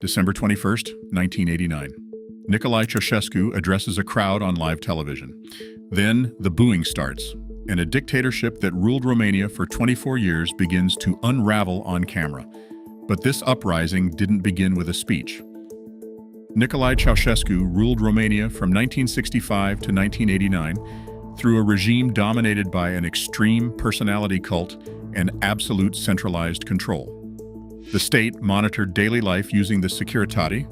December 21st, 1989. Nicolae Ceaușescu addresses a crowd on live television. Then, the booing starts, and a dictatorship that ruled Romania for 24 years begins to unravel on camera. But this uprising didn't begin with a speech. Nicolae Ceaușescu ruled Romania from 1965 to 1989 through a regime dominated by an extreme personality cult and absolute centralized control. The state monitored daily life using the Securitate,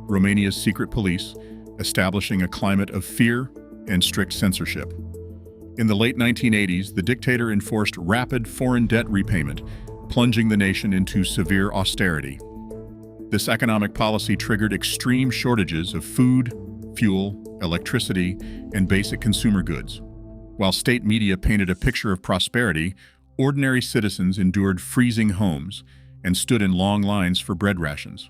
Romania's secret police, establishing a climate of fear and strict censorship. In the late 1980s, the dictator enforced rapid foreign debt repayment, plunging the nation into severe austerity. This economic policy triggered extreme shortages of food, fuel, electricity, and basic consumer goods. While state media painted a picture of prosperity, ordinary citizens endured freezing homes and stood in long lines for bread rations.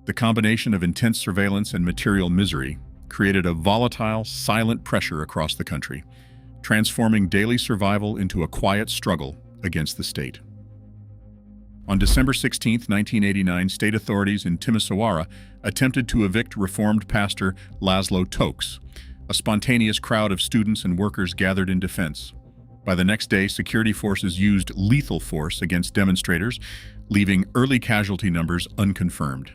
The combination of intense surveillance and material misery created a volatile, silent pressure across the country, transforming daily survival into a quiet struggle against the state. On December 16, 1989, state authorities in Timișoara attempted to evict Reformed pastor Laszlo Tokes. A spontaneous crowd of students and workers gathered in defense. By the next day, security forces used lethal force against demonstrators, leaving early casualty numbers unconfirmed.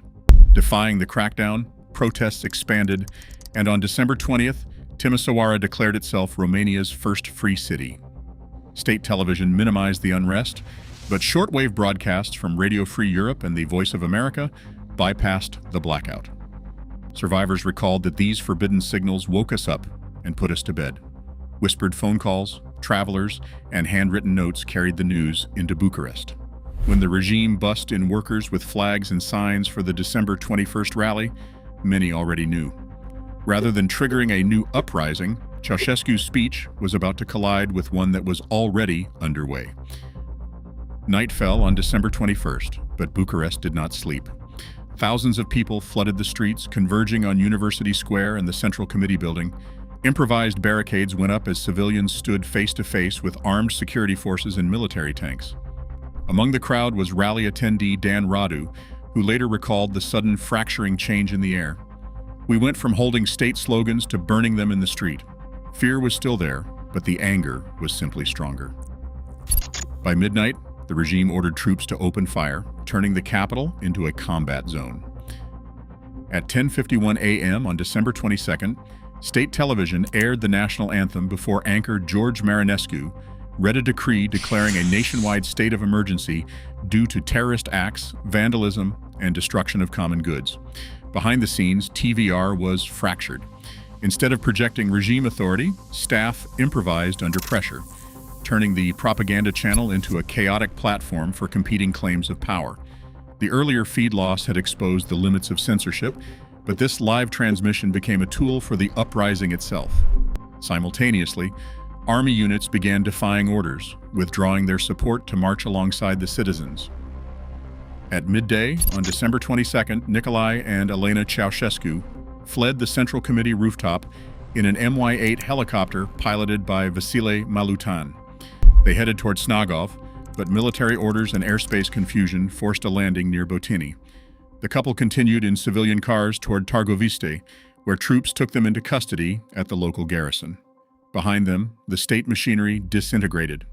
Defying the crackdown, protests expanded, and on December 20th, Timișoara declared itself Romania's first free city. State television minimized the unrest, but shortwave broadcasts from Radio Free Europe and the Voice of America bypassed the blackout. Survivors recalled that these forbidden signals woke us up and put us to bed. Whispered phone calls, travelers, and handwritten notes carried the news into Bucharest. When the regime bussed in workers with flags and signs for the December 21st rally, many already knew. Rather than triggering a new uprising, Ceaușescu's speech was about to collide with one that was already underway. Night fell on December 21st, but Bucharest did not sleep. Thousands of people flooded the streets, converging on University Square and the Central Committee building. Improvised barricades went up as civilians stood face-to-face with armed security forces and military tanks. Among the crowd was rally attendee Dan Radu, who later recalled the sudden fracturing change in the air. We went from holding state slogans to burning them in the street. Fear was still there, but the anger was simply stronger. By midnight, the regime ordered troops to open fire, turning the capital into a combat zone. At 10:51 a.m. on December 22nd, state television aired the national anthem before anchor George Marinescu read a decree declaring a nationwide state of emergency due to terrorist acts, vandalism, and destruction of common goods. Behind the scenes, TVR was fractured. Instead of projecting regime authority, staff improvised under pressure, turning the propaganda channel into a chaotic platform for competing claims of power. The earlier feed loss had exposed the limits of censorship, but this live transmission became a tool for the uprising itself. Simultaneously, army units began defying orders, withdrawing their support to march alongside the citizens. At midday, on December 22nd, Nicolae and Elena Ceaușescu fled the Central Committee rooftop in an MY-8 helicopter piloted by Vasile Malutan. They headed toward Snagov, but military orders and airspace confusion forced a landing near Botini. The couple continued in civilian cars toward Târgoviște, where troops took them into custody at the local garrison. Behind them, the state machinery disintegrated.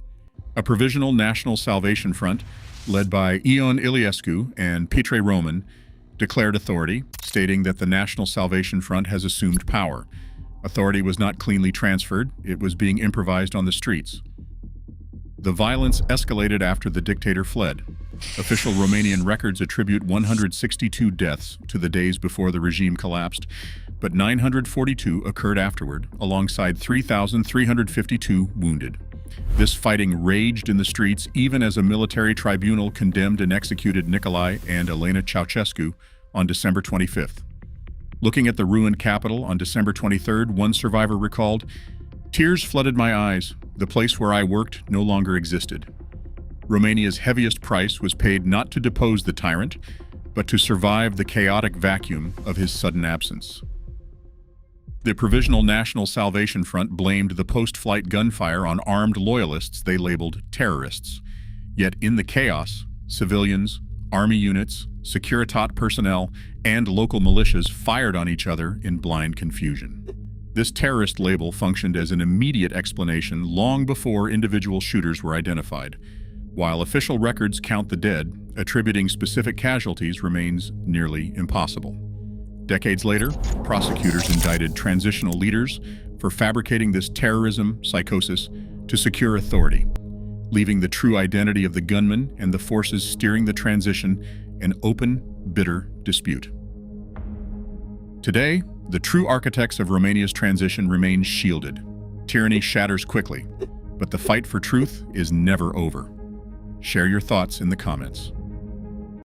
A provisional National Salvation Front, led by Ion Iliescu and Petre Roman, declared authority, stating that the National Salvation Front has assumed power. Authority was not cleanly transferred, it was being improvised on the streets. The violence escalated after the dictator fled. Official Romanian records attribute 162 deaths to the days before the regime collapsed, but 942 occurred afterward, alongside 3,352 wounded. This fighting raged in the streets even as a military tribunal condemned and executed Nicolae and Elena Ceaușescu on December 25th. Looking at the ruined capital on December 23rd, one survivor recalled, "Tears flooded my eyes. The place where I worked no longer existed." Romania's heaviest price was paid not to depose the tyrant, but to survive the chaotic vacuum of his sudden absence. The Provisional National Salvation Front blamed the post-flight gunfire on armed loyalists they labeled terrorists. Yet in the chaos, civilians, army units, Securitate personnel and local militias fired on each other in blind confusion. This terrorist label functioned as an immediate explanation long before individual shooters were identified. While official records count the dead, attributing specific casualties remains nearly impossible. Decades later, prosecutors indicted transitional leaders for fabricating this terrorism psychosis to secure authority, leaving the true identity of the gunman and the forces steering the transition an open, bitter dispute. Today, the true architects of Romania's transition remain shielded. Tyranny shatters quickly, but the fight for truth is never over. Share your thoughts in the comments.